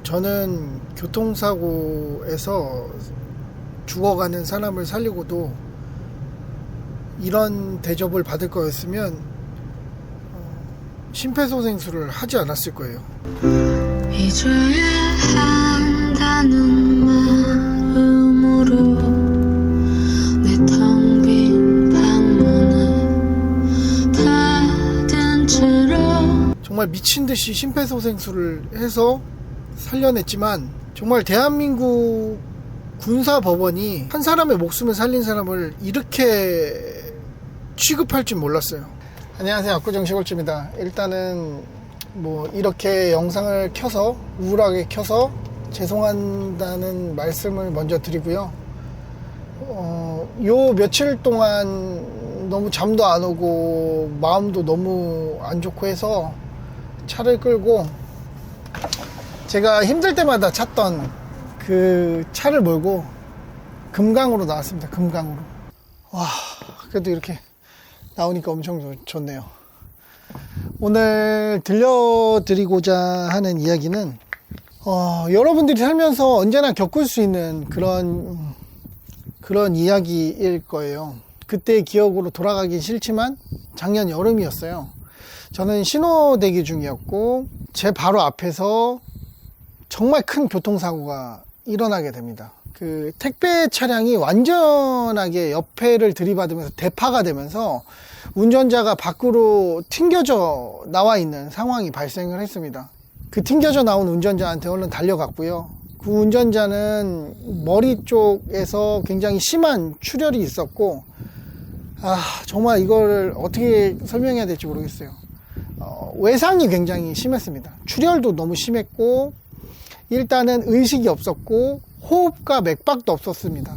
저는 교통사고에서 죽어가는 사람을 살리고도 이런 대접을 받을 거였으면 심폐소생술을 하지 않았을 거예요. 잊어야 한다는 마음으로 내 텅 빈 방문을 닫은 채로 정말 미친듯이 심폐소생술을 해서 살려냈지만, 정말 대한민국 군사법원이 한 사람의 목숨을 살린 사람을 이렇게 취급할 줄 몰랐어요. 안녕하세요, 압구정시골주입니다. 일단은 이렇게 영상을 켜서 우울하게 켜서 죄송한다는 말씀을 먼저 드리고요. 요 며칠 동안 너무 잠도 안 오고 마음도 너무 안 좋고 해서 차를 끌고 제가 힘들 때마다 찾던 그 차를 몰고 금강으로 나왔습니다. 금강으로. 와, 그래도 이렇게 나오니까 엄청 좋네요. 오늘 들려드리고자 하는 이야기는 여러분들이 살면서 언제나 겪을 수 있는 그런 이야기일 거예요. 그때의 기억으로 돌아가긴 싫지만 작년 여름이었어요. 저는 신호 대기 중이었고 제 바로 앞에서 정말 큰 교통사고가 일어나게 됩니다. 그 택배 차량이 완전하게 옆에를 들이받으면서 대파가 되면서 운전자가 밖으로 튕겨져 나와 있는 상황이 발생을 했습니다. 그 튕겨져 나온 운전자한테 얼른 달려갔고요. 그 운전자는 머리 쪽에서 굉장히 심한 출혈이 있었고, 정말 이걸 어떻게 설명해야 될지 모르겠어요. 외상이 굉장히 심했습니다. 출혈도 너무 심했고, 일단은 의식이 없었고 호흡과 맥박도 없었습니다.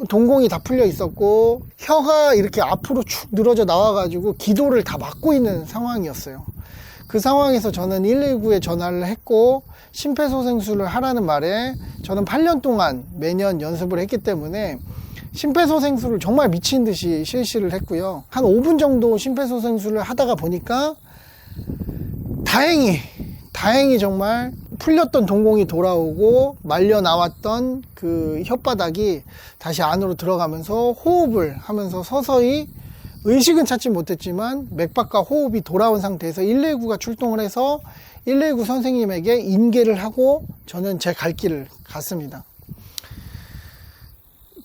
동공이 다 풀려 있었고 혀가 이렇게 앞으로 축 늘어져 나와가지고 기도를 다 막고 있는 상황이었어요. 그 상황에서 저는 119에 전화를 했고 심폐소생술을 하라는 말에 저는 8년 동안 매년 연습을 했기 때문에 심폐소생술을 정말 미친 듯이 실시를 했고요. 한 5분 정도 심폐소생술을 하다가 보니까 다행히 정말 풀렸던 동공이 돌아오고 말려 나왔던 그 혓바닥이 다시 안으로 들어가면서 호흡을 하면서 서서히 의식은 찾지 못했지만 맥박과 호흡이 돌아온 상태에서 119가 출동을 해서 119 선생님에게 인계를 하고 저는 제 갈 길을 갔습니다.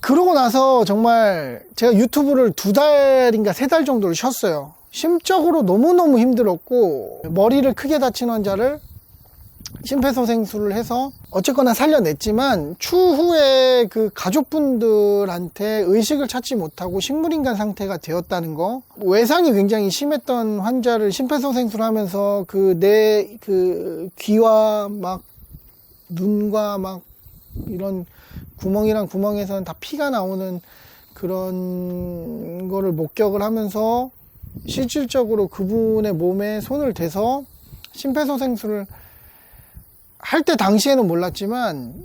그러고 나서 정말 제가 유튜브를 2달인가 3달 정도를 쉬었어요. 심적으로 너무너무 힘들었고 머리를 크게 다친 환자를 심폐소생술을 해서 어쨌거나 살려냈지만 추후에 그 가족분들한테 의식을 찾지 못하고 식물인간 상태가 되었다는 거, 외상이 굉장히 심했던 환자를 심폐소생술을 하면서 내 귀와 막 눈과 막 이런 구멍이랑 구멍에서는 다 피가 나오는 그런 거를 목격을 하면서 실질적으로 그분의 몸에 손을 대서 심폐소생술을 할 때 당시에는 몰랐지만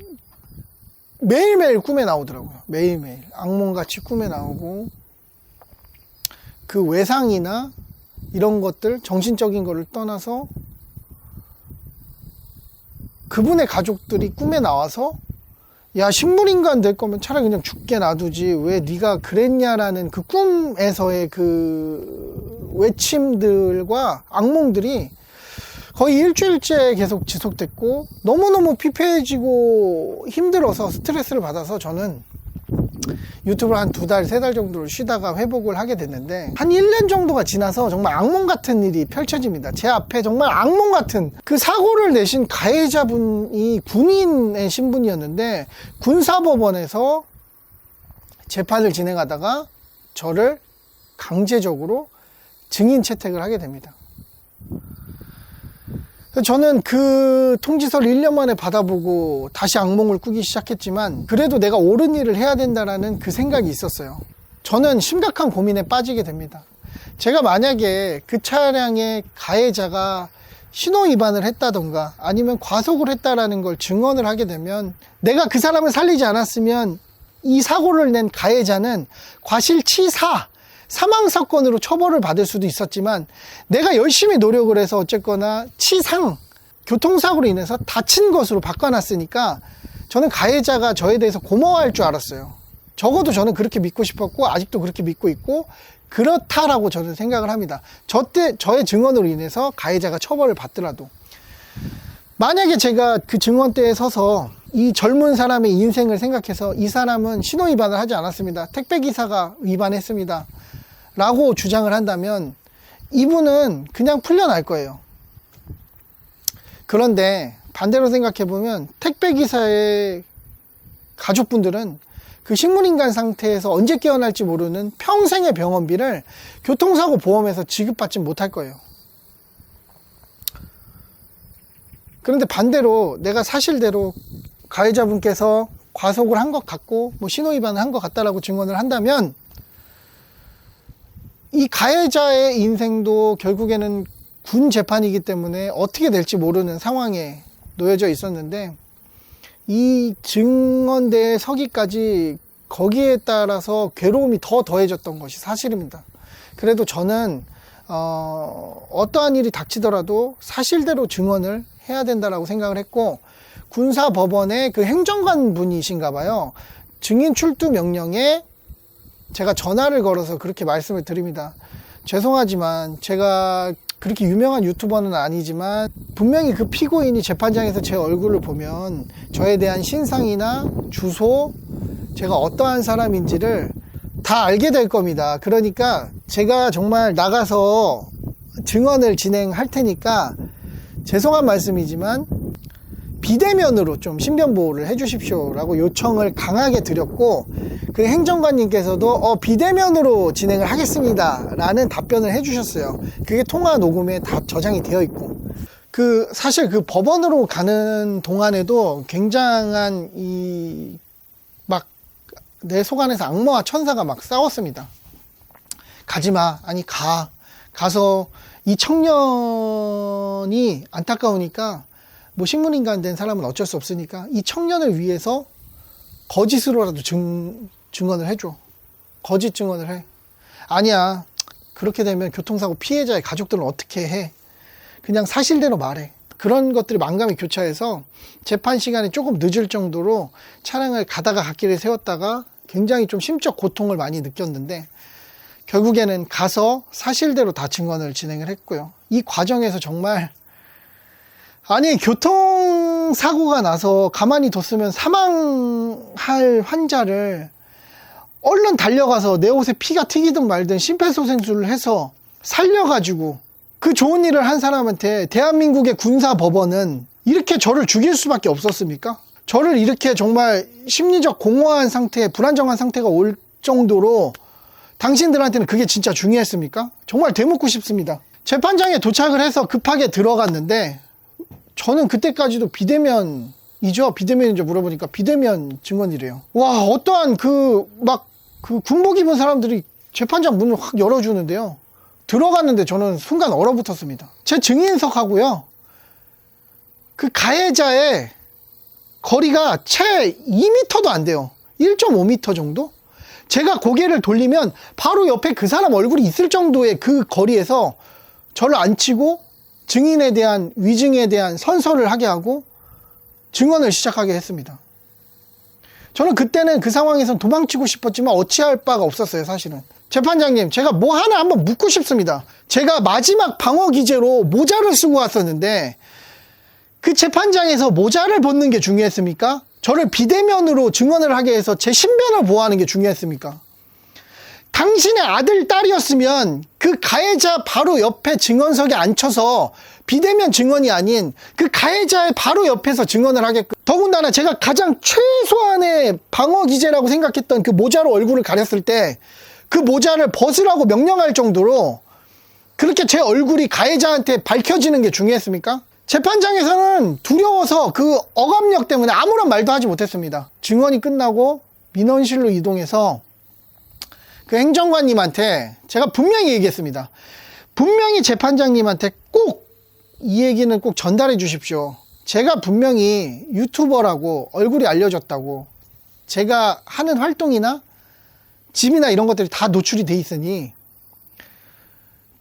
매일매일 꿈에 나오더라고요. 매일매일 악몽같이 꿈에 나오고 그 외상이나 이런 것들, 정신적인 거를 떠나서 그분의 가족들이 꿈에 나와서 야, 식물인간 될 거면 차라리 그냥 죽게 놔두지 왜 네가 그랬냐라는 그 꿈에서의 그 외침들과 악몽들이 거의 일주일째 계속 지속됐고 너무너무 피폐해지고 힘들어서 스트레스를 받아서 저는 유튜브를 한 2달, 3달 정도를 쉬다가 회복을 하게 됐는데 한 1년 정도가 지나서 정말 악몽 같은 일이 펼쳐집니다. 제 앞에 정말 악몽 같은 그 사고를 내신 가해자분이 군인의 신분이었는데 군사법원에서 재판을 진행하다가 저를 강제적으로 증인 채택을 하게 됩니다. 저는 그 통지서를 1년 만에 받아보고 다시 악몽을 꾸기 시작했지만 그래도 내가 옳은 일을 해야 된다라는 그 생각이 있었어요. 저는 심각한 고민에 빠지게 됩니다. 제가 만약에 그 차량의 가해자가 신호 위반을 했다던가 아니면 과속을 했다라는 걸 증언을 하게 되면 내가 그 사람을 살리지 않았으면 이 사고를 낸 가해자는 과실치사 사망사건으로 처벌을 받을 수도 있었지만 내가 열심히 노력을 해서 어쨌거나 치상 교통사고로 인해서 다친 것으로 바꿔놨으니까 저는 가해자가 저에 대해서 고마워할 줄 알았어요. 적어도 저는 그렇게 믿고 싶었고 아직도 그렇게 믿고 있고 그렇다라고 저는 생각을 합니다. 저의 증언으로 인해서 가해자가 처벌을 받더라도 만약에 제가 그 증언대에 서서 이 젊은 사람의 인생을 생각해서 이 사람은 신호 위반을 하지 않았습니다. 택배기사가 위반했습니다. 라고 주장을 한다면 이분은 그냥 풀려날 거예요. 그런데 반대로 생각해보면 택배기사의 가족분들은 그 식물인간 상태에서 언제 깨어날지 모르는 평생의 병원비를 교통사고 보험에서 지급받지 못할 거예요. 그런데 반대로 내가 사실대로 가해자분께서 과속을 한 것 같고 뭐 신호위반을 한 것 같다라고 증언을 한다면 이 가해자의 인생도 결국에는 군 재판이기 때문에 어떻게 될지 모르는 상황에 놓여져 있었는데 이 증언대에 서기까지 거기에 따라서 괴로움이 더 더해졌던 것이 사실입니다. 그래도 저는 어떠한 일이 닥치더라도 사실대로 증언을 해야 된다라고 생각을 했고 군사법원의 그 행정관 분이신가 봐요. 증인 출두 명령에 제가 전화를 걸어서 그렇게 말씀을 드립니다. 죄송하지만 제가 그렇게 유명한 유튜버는 아니지만 분명히 그 피고인이 재판장에서 제 얼굴을 보면 저에 대한 신상이나 주소, 제가 어떠한 사람인지를 다 알게 될 겁니다. 그러니까 제가 정말 나가서 증언을 진행할 테니까 죄송한 말씀이지만 비대면으로 좀 신변보호를 해주십시오 라고 요청을 강하게 드렸고 그 행정관님께서도 비대면으로 진행을 하겠습니다 라는 답변을 해주셨어요. 그게 통화 녹음에 다 저장이 되어 있고 사실 그 법원으로 가는 동안에도 굉장한 내 속안에서 악마와 천사가 막 싸웠습니다. 가지마, 아니 가서 이 청년이 안타까우니까 뭐 식물인간 된 사람은 어쩔 수 없으니까 이 청년을 위해서 거짓으로라도 증언을 해줘. 거짓 증언을 해. 아니야, 그렇게 되면 교통사고 피해자의 가족들은 어떻게 해? 그냥 사실대로 말해. 그런 것들이 만감이 교차해서 재판 시간이 조금 늦을 정도로 차량을 가다가 갓길에 세웠다가 굉장히 좀 심적 고통을 많이 느꼈는데 결국에는 가서 사실대로 다 증언을 진행을 했고요. 이 과정에서 정말 아니 교통사고가 나서 가만히 뒀으면 사망할 환자를 얼른 달려가서 내 옷에 피가 튀기든 말든 심폐소생술을 해서 살려가지고 그 좋은 일을 한 사람한테 대한민국의 군사법원은 이렇게 저를 죽일 수밖에 없었습니까? 저를 이렇게 정말 심리적 공허한 상태, 불안정한 상태가 올 정도로 당신들한테는 그게 진짜 중요했습니까? 정말 되묻고 싶습니다. 재판장에 도착을 해서 급하게 들어갔는데 저는 그때까지도 비대면이죠? 비대면인지 물어보니까 비대면 증언이래요. 와, 어떠한 그 군복 입은 사람들이 재판장 문을 확 열어주는데요. 들어갔는데 저는 순간 얼어붙었습니다. 제 증인석하고요. 그 가해자의 거리가 채 2m도 안 돼요. 1.5m 정도? 제가 고개를 돌리면 바로 옆에 그 사람 얼굴이 있을 정도의 그 거리에서 저를 앉히고 증인에 대한 위증에 대한 선서를 하게 하고 증언을 시작하게 했습니다. 저는 그때는 그 상황에선 도망치고 싶었지만 어찌할 바가 없었어요. 사실은 재판장님, 제가 뭐 하나 한번 묻고 싶습니다. 제가 마지막 방어 기제로 모자를 쓰고 왔었는데 그 재판장에서 모자를 벗는 게 중요했습니까? 저를 비대면으로 증언을 하게 해서 제 신변을 보호하는 게 중요했습니까? 당신의 아들, 딸이었으면 그 가해자 바로 옆에 증언석에 앉혀서 비대면 증언이 아닌 그 가해자의 바로 옆에서 증언을 하게끔, 더군다나 제가 가장 최소한의 방어 기제라고 생각했던 그 모자로 얼굴을 가렸을 때 그 모자를 벗으라고 명령할 정도로 그렇게 제 얼굴이 가해자한테 밝혀지는 게 중요했습니까? 재판장에서는 두려워서 그 억압력 때문에 아무런 말도 하지 못했습니다. 증언이 끝나고 민원실로 이동해서 그 행정관님한테 제가 분명히 얘기했습니다. 분명히 재판장님한테 꼭 이 얘기는 꼭 전달해 주십시오. 제가 분명히 유튜버라고 얼굴이 알려졌다고 제가 하는 활동이나 집이나 이런 것들이 다 노출이 돼 있으니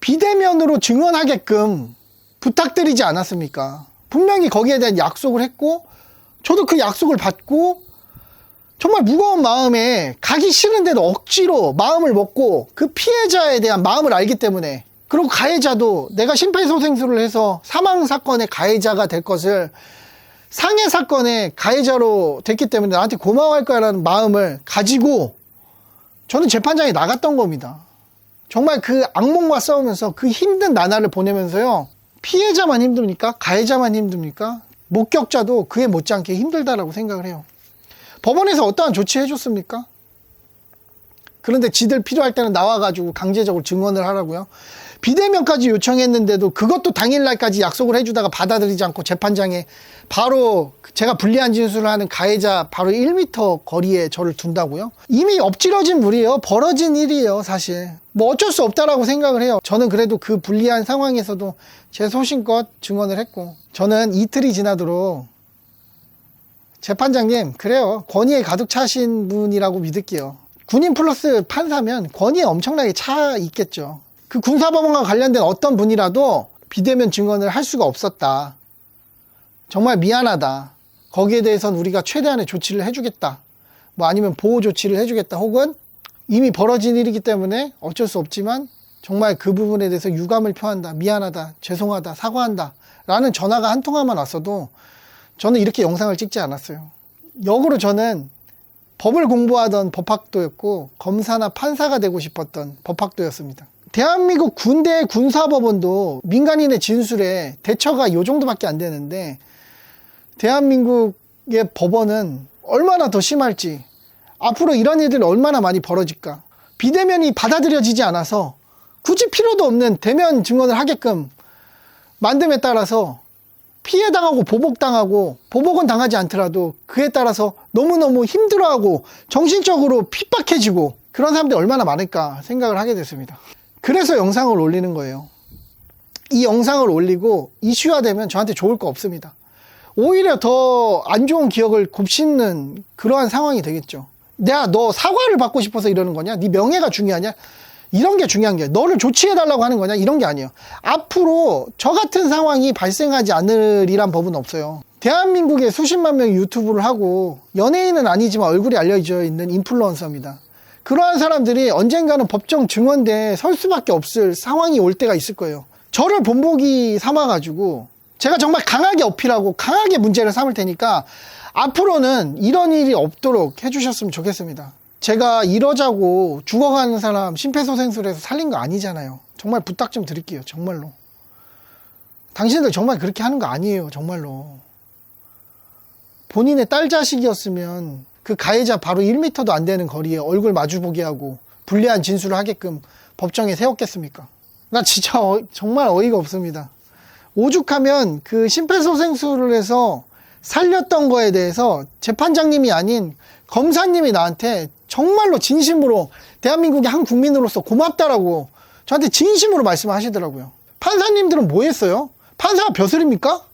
비대면으로 증언하게끔 부탁드리지 않았습니까? 분명히 거기에 대한 약속을 했고, 저도 그 약속을 받고, 정말 무거운 마음에 가기 싫은데도 억지로 마음을 먹고 그 피해자에 대한 마음을 알기 때문에, 그리고 가해자도 내가 심폐소생술을 해서 사망사건의 가해자가 될 것을 상해사건의 가해자로 됐기 때문에 나한테 고마워할 거라는 마음을 가지고 저는 재판장에 나갔던 겁니다. 정말 그 악몽과 싸우면서 그 힘든 나날을 보내면서요, 피해자만 힘듭니까? 가해자만 힘듭니까? 목격자도 그에 못지않게 힘들다라고 생각을 해요. 법원에서 어떠한 조치 해줬습니까? 그런데 지들 필요할 때는 나와가지고 강제적으로 증언을 하라고요. 비대면까지 요청했는데도 그것도 당일날까지 약속을 해주다가 받아들이지 않고 재판장에 바로 제가 불리한 진술을 하는 가해자 바로 1m 거리에 저를 둔다고요? 이미 엎질러진 물이에요. 벌어진 일이에요, 사실. 뭐 어쩔 수 없다라고 생각을 해요. 저는 그래도 그 불리한 상황에서도 제 소신껏 증언을 했고, 저는 이틀이 지나도록 재판장님, 그래요, 권위에 가득 차신 분이라고 믿을게요. 군인 플러스 판사면 권위에 엄청나게 차 있겠죠. 그 군사법원과 관련된 어떤 분이라도 비대면 증언을 할 수가 없었다. 정말 미안하다. 거기에 대해서는 우리가 최대한의 조치를 해주겠다. 뭐 아니면 보호 조치를 해주겠다. 혹은 이미 벌어진 일이기 때문에 어쩔 수 없지만 정말 그 부분에 대해서 유감을 표한다. 미안하다. 죄송하다. 사과한다. 라는 전화가 한 통화만 왔어도 저는 이렇게 영상을 찍지 않았어요. 역으로 저는 법을 공부하던 법학도였고 검사나 판사가 되고 싶었던 법학도였습니다. 대한민국 군대 군사법원도 민간인의 진술에 대처가 요 정도밖에 안 되는데, 대한민국의 법원은 얼마나 더 심할지, 앞으로 이런 일들이 얼마나 많이 벌어질까. 비대면이 받아들여지지 않아서 굳이 필요도 없는 대면 증언을 하게끔 만듦에 따라서 피해당하고 보복당하고, 보복은 당하지 않더라도 그에 따라서 너무너무 힘들어하고 정신적으로 핍박해지고 그런 사람들이 얼마나 많을까 생각을 하게 됐습니다. 그래서 영상을 올리는 거예요. 이 영상을 올리고 이슈화되면 저한테 좋을 거 없습니다. 오히려 더 안 좋은 기억을 곱씹는 그러한 상황이 되겠죠. 내가 너 사과를 받고 싶어서 이러는 거냐? 네 명예가 중요하냐? 이런 게 중요한 게, 너를 조치해달라고 하는 거냐? 이런 게 아니에요. 앞으로 저 같은 상황이 발생하지 않으리란 법은 없어요. 대한민국에 수십만 명이 유튜브를 하고 연예인은 아니지만 얼굴이 알려져 있는 인플루언서입니다. 그러한 사람들이 언젠가는 법정 증언대에 설 수밖에 없을 상황이 올 때가 있을 거예요. 저를 본보기 삼아가지고 제가 정말 강하게 어필하고 강하게 문제를 삼을 테니까 앞으로는 이런 일이 없도록 해주셨으면 좋겠습니다. 제가 이러자고 죽어가는 사람 심폐소생술해서 살린 거 아니잖아요. 정말 부탁 좀 드릴게요. 정말로. 당신들 정말 그렇게 하는 거 아니에요. 정말로. 본인의 딸 자식이었으면 그 가해자 바로 1m도 안 되는 거리에 얼굴 마주보게 하고 불리한 진술을 하게끔 법정에 세웠겠습니까? 나 진짜 정말 어이가 없습니다. 오죽하면 그 심폐소생술을 해서 살렸던 거에 대해서 재판장님이 아닌 검사님이 나한테 정말로 진심으로 대한민국의 한 국민으로서 고맙다라고 저한테 진심으로 말씀하시더라고요. 판사님들은 뭐 했어요? 판사가 벼슬입니까?